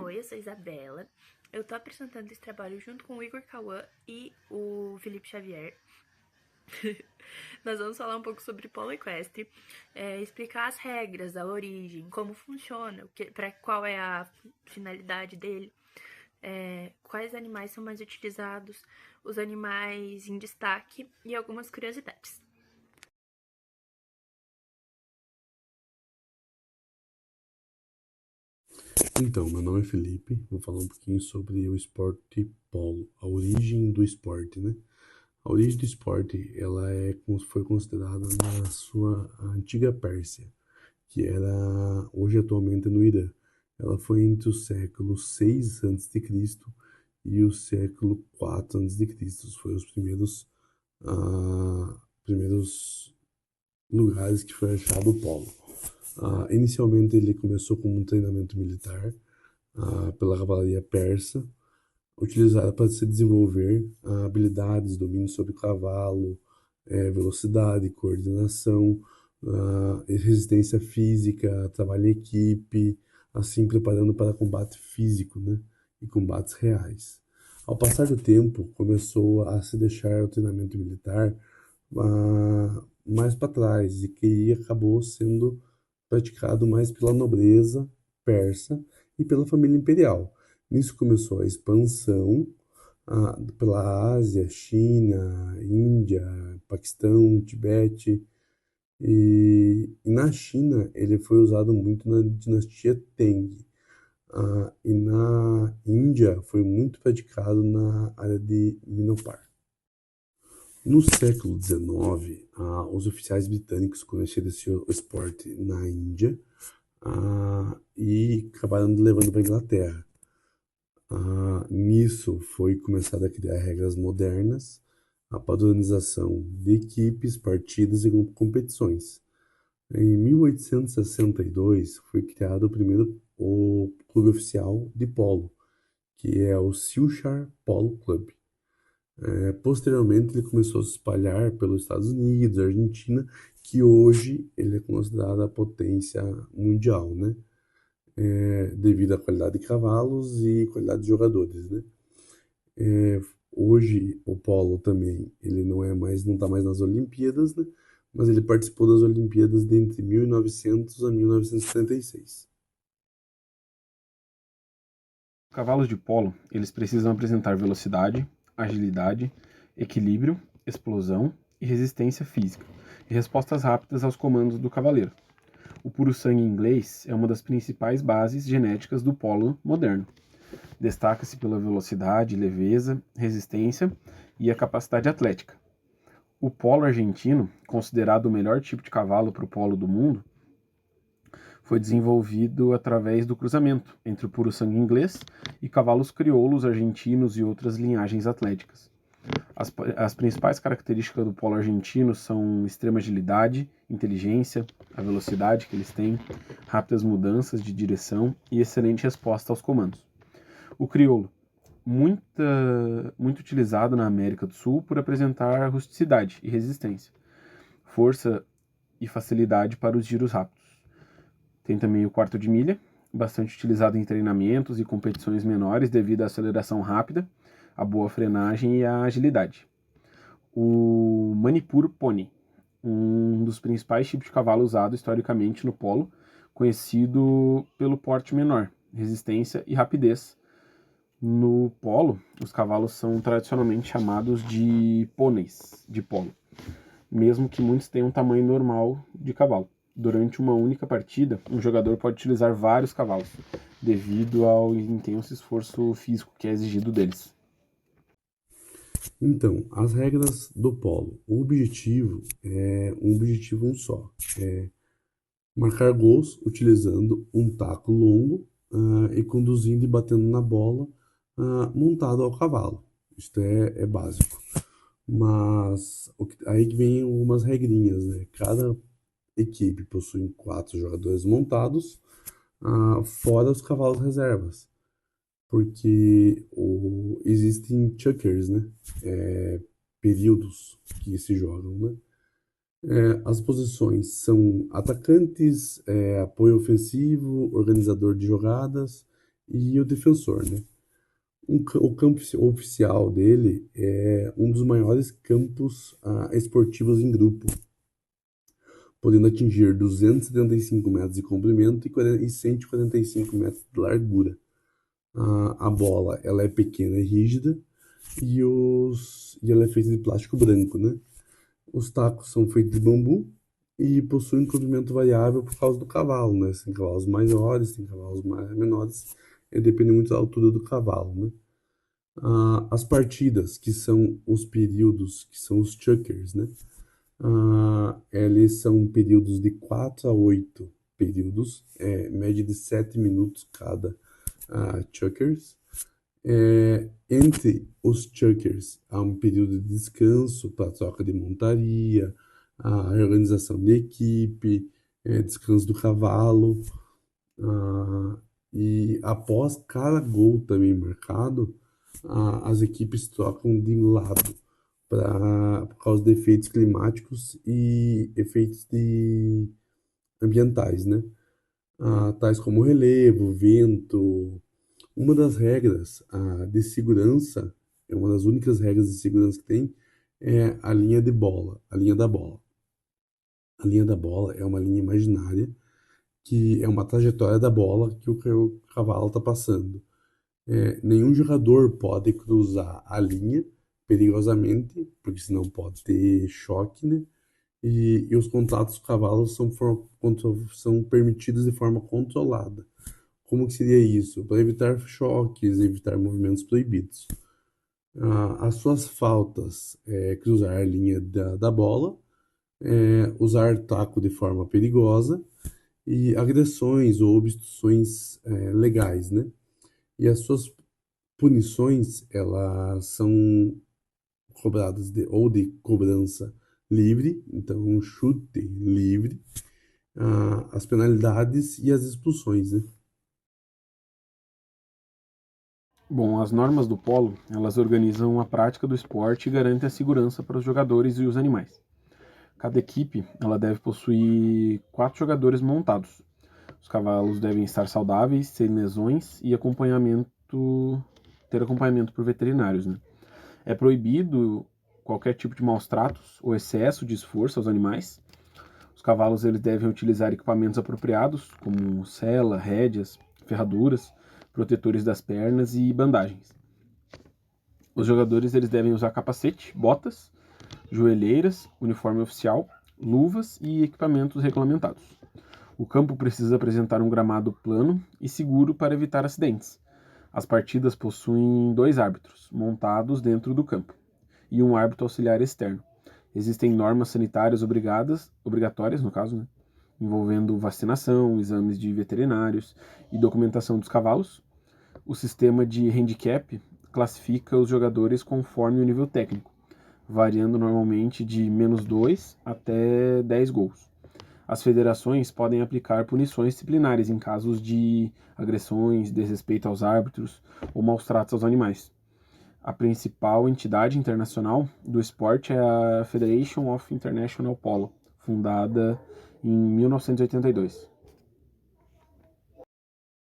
Oi, eu sou a Isabela. Eu tô apresentando esse trabalho junto com o Igor Cauã e o Felipe Xavier. Nós vamos falar um pouco sobre polo equestre, explicar as regras, a origem, como funciona, qual é a finalidade dele, quais animais são mais utilizados, os animais em destaque e algumas curiosidades. Então, meu nome é Felipe, vou falar um pouquinho sobre o esporte polo, a origem do esporte, né? A origem do esporte, foi considerada na sua antiga Pérsia, que era hoje atualmente no Irã. Ela foi entre o século 6 a.C. e o século 4 a.C. Foi os primeiros lugares que foi achado o polo. Inicialmente ele começou como um treinamento militar, pela cavalaria persa, utilizada para se desenvolver habilidades, domínio sobre o cavalo, velocidade, coordenação, resistência física, trabalho em equipe, assim preparando para combate físico, né, e combates reais. Ao passar do tempo, começou a se deixar o treinamento militar mais para trás e que acabou sendo praticado mais pela nobreza persa e pela família imperial. Nisso começou a expansão pela Ásia, China, Índia, Paquistão, Tibete. E na China ele foi usado muito na dinastia Tang. E na Índia foi muito praticado na área de Minopar. No século XIX, os oficiais britânicos conheceram esse esporte na Índia e acabaram levando para a Inglaterra. Nisso foi começado a criar regras modernas, a padronização de equipes, partidas e competições. Em 1862 foi criado o clube oficial de polo, que é o Silchar Polo Club. Posteriormente ele começou a se espalhar pelos Estados Unidos, Argentina, que hoje ele é considerado a potência mundial, né? Devido à qualidade de cavalos e qualidade de jogadores, né? É, Hoje o polo também, ele não está mais nas Olimpíadas, né? Mas ele participou das Olimpíadas de entre 1900 a 1976. Cavalos de polo, eles precisam apresentar velocidade, agilidade, equilíbrio, explosão e resistência física, e respostas rápidas aos comandos do cavaleiro. O puro sangue inglês é uma das principais bases genéticas do polo moderno. Destaca-se pela velocidade, leveza, resistência e a capacidade atlética. O polo argentino, considerado o melhor tipo de cavalo para o polo do mundo, foi desenvolvido através do cruzamento entre o puro sangue inglês e cavalos crioulos argentinos e outras linhagens atléticas. As principais características do polo argentino são extrema agilidade, inteligência, a velocidade que eles têm, rápidas mudanças de direção e excelente resposta aos comandos. O crioulo, muito utilizado na América do Sul por apresentar rusticidade e resistência, força e facilidade para os giros rápidos. Tem também o quarto de milha, bastante utilizado em treinamentos e competições menores devido à aceleração rápida, a boa frenagem e a agilidade. O Manipur Pony, um dos principais tipos de cavalo usado historicamente no polo, conhecido pelo porte menor, resistência e rapidez. No polo, os cavalos são tradicionalmente chamados de pôneis de polo, mesmo que muitos tenham um tamanho normal de cavalo. Durante uma única partida, um jogador pode utilizar vários cavalos, devido ao intenso esforço físico que é exigido deles. Então, as regras do polo. O objetivo é um objetivo só, é marcar gols utilizando um taco longo e conduzindo e batendo na bola montado ao cavalo. Isto é básico. Mas aí que vem algumas regrinhas, né? Cada equipe possui 4 jogadores montados, fora os cavalos reservas, porque existem chuckers, né? Períodos que se jogam, né? As posições são atacantes, apoio ofensivo, organizador de jogadas e o defensor, né? O campo oficial dele é um dos maiores campos esportivos em grupo, podendo atingir 275 metros de comprimento e 145 metros de largura. A bola ela é pequena e rígida e ela é feita de plástico branco, né? Os tacos são feitos de bambu e possuem um comprimento variável por causa do cavalo, né? Tem cavalos maiores, tem cavalos menores, depende muito da altura do cavalo, né? As partidas, que são os períodos, que são os chukkers, né? Eles são períodos de 4 a 8 períodos, média de 7 minutos cada chukkers. Entre os chukkers há um período de descanso para troca de montaria, a organização de equipe, descanso do cavalo. E após cada gol também marcado, as equipes trocam de lado por causa de efeitos climáticos e efeitos ambientais, né? Tais como relevo, vento. Uma das regras de segurança, uma das únicas regras de segurança que tem, é a linha de bola, a linha da bola. A linha da bola é uma linha imaginária que é uma trajetória da bola que o cavalo está passando. Nenhum jogador pode cruzar a linha perigosamente, porque senão pode ter choque, né? E os contatos com o cavalo são permitidos de forma controlada. Como que seria isso? Para evitar choques, evitar movimentos proibidos. As suas faltas cruzar a linha da bola, usar taco de forma perigosa e agressões ou obstruções legais, né? E as suas punições, elas são cobradas ou de cobrança livre, então um chute livre, as penalidades e as expulsões, né? Bom, as normas do polo, elas organizam a prática do esporte e garantem a segurança para os jogadores e os animais. Cada equipe, ela deve possuir 4 jogadores montados. Os cavalos devem estar saudáveis, sem lesões e ter acompanhamento por veterinários, né? É proibido qualquer tipo de maus tratos ou excesso de esforço aos animais. Os cavalos eles devem utilizar equipamentos apropriados, como sela, rédeas, ferraduras, protetores das pernas e bandagens. Os jogadores eles devem usar capacete, botas, joelheiras, uniforme oficial, luvas e equipamentos regulamentados. O campo precisa apresentar um gramado plano e seguro para evitar acidentes. As partidas possuem 2 árbitros montados dentro do campo e um árbitro auxiliar externo. Existem normas sanitárias obrigatórias, no caso, né, envolvendo vacinação, exames de veterinários e documentação dos cavalos. O sistema de handicap classifica os jogadores conforme o nível técnico, variando normalmente de -2 até 10 gols. As federações podem aplicar punições disciplinares em casos de agressões, desrespeito aos árbitros ou maus tratos aos animais. A principal entidade internacional do esporte é a Federation of International Polo, fundada em 1982.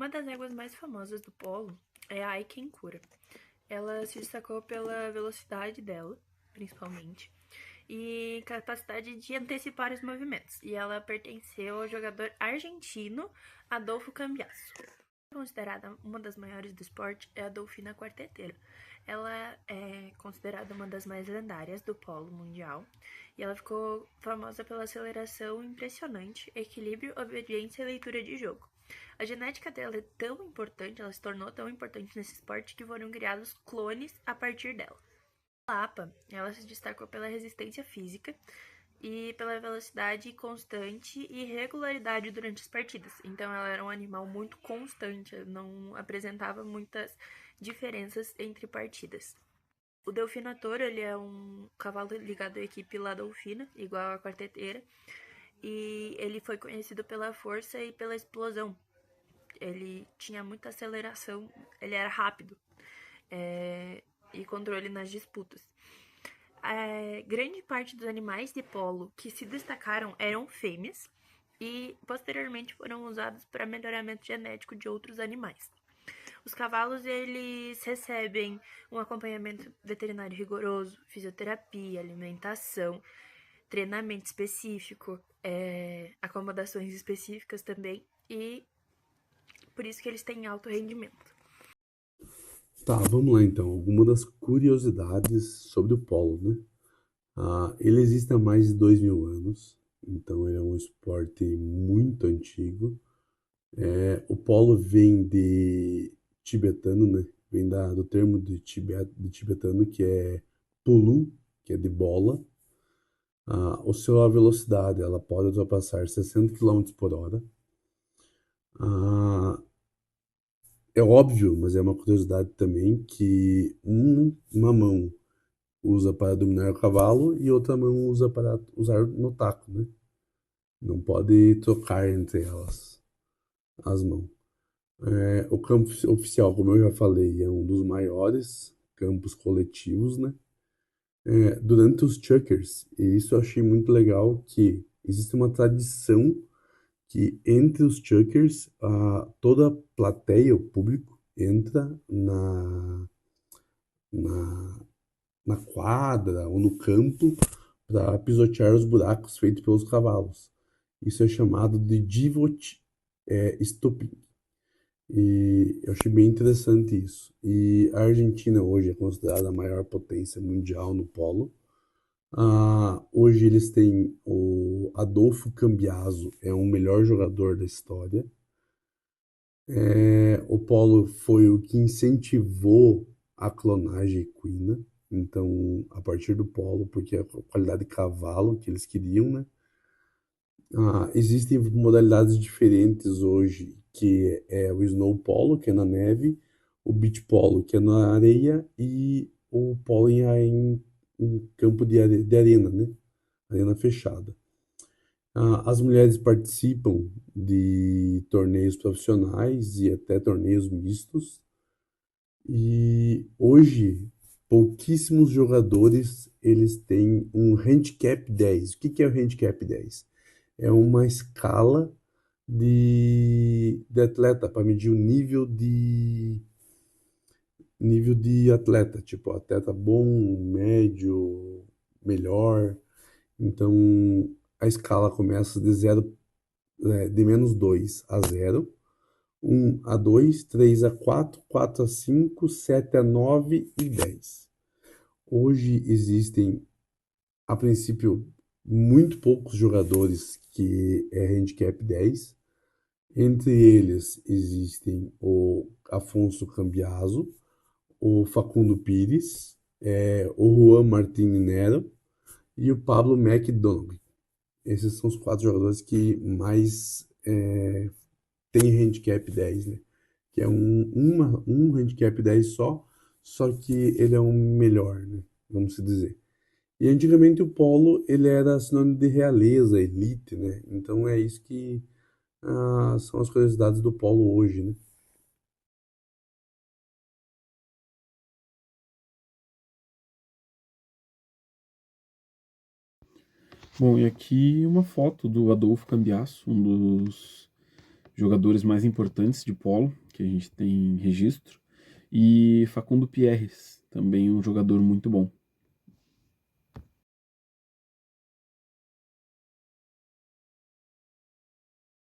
Uma das éguas mais famosas do polo é a Aiken Kura. Ela se destacou pela velocidade dela, principalmente, e capacidade de antecipar os movimentos. E ela pertenceu ao jogador argentino Adolfo Cambiasso. Considerada uma das maiores do esporte é a Dolfina Quarteteira. Ela é considerada uma das mais lendárias do polo mundial e ela ficou famosa pela aceleração impressionante, equilíbrio, obediência e leitura de jogo. A genética dela é tão importante, ela se tornou tão importante nesse esporte que foram criados clones a partir dela. A Lapa, ela se destacou pela resistência física e pela velocidade constante e regularidade durante as partidas. Então ela era um animal muito constante, não apresentava muitas diferenças entre partidas. O Delfinator, ele é um cavalo ligado à equipe La Dolfina, igual a quarteteira, e ele foi conhecido pela força e pela explosão. Ele tinha muita aceleração, ele era rápido e controle nas disputas. Grande parte dos animais de polo que se destacaram eram fêmeas e posteriormente foram usados para melhoramento genético de outros animais. Os cavalos, eles recebem um acompanhamento veterinário rigoroso, fisioterapia, alimentação, treinamento específico, acomodações específicas também, e por isso que eles têm alto rendimento. Tá, vamos lá então. Algumas das curiosidades sobre o polo, né? Ele existe há mais de 2000 anos, então ele é um esporte muito antigo. O polo vem de tibetano, né? Vem do termo de tibetano que é pulu, que é de bola. A sua velocidade, ela pode ultrapassar 60 km por hora. Ah, é óbvio, mas é uma curiosidade também que uma mão usa para dominar o cavalo e outra mão usa para usar no taco, né? Não pode trocar entre elas as mãos. O campo oficial, como eu já falei, é um dos maiores campos coletivos, né? Durante os Chuckers, e isso eu achei muito legal, que existe uma tradição que entre os Chuckers, toda a plateia, o público, entra na, na quadra ou no campo para pisotear os buracos feitos pelos cavalos. Isso é chamado de divot stopping. E eu achei bem interessante isso. E a Argentina hoje é considerada a maior potência mundial no polo. Hoje eles têm o Adolfo Cambiaso, é o melhor jogador da história. O polo foi o que incentivou a clonagem equina. Então, a partir do polo, porque é a qualidade de cavalo que eles queriam, né? Existem modalidades diferentes hoje, que é o snow polo, que é na neve, o beach polo, que é na areia, e o polo em campo de arena, né? Arena fechada. As mulheres participam de torneios profissionais e até torneios mistos. E hoje, pouquíssimos jogadores eles têm um handicap 10. O que que é o handicap 10? É uma escala de atleta para medir o nível de atleta, tipo atleta bom, médio, melhor. Então a escala começa de -2 a 0, 1 a 2, 3 a 4, 4 a 5, 7 a 9 e 10. Hoje existem, a princípio, muito poucos jogadores que é handicap 10. Entre eles existem o Afonso Cambiaso, o Facundo Pires, o Juan Martín Nero e o Pablo McDonald. Esses são os 4 jogadores que mais têm handicap 10, né? Que é um handicap 10 só que ele é um melhor, né? Vamos se dizer. E antigamente o polo ele era sinônimo de realeza, elite, né? Então é isso que são as curiosidades do polo hoje, né? Bom, e aqui uma foto do Adolfo Cambiasso, um dos jogadores mais importantes de polo que a gente tem registro, e Facundo Pierres, também um jogador muito bom.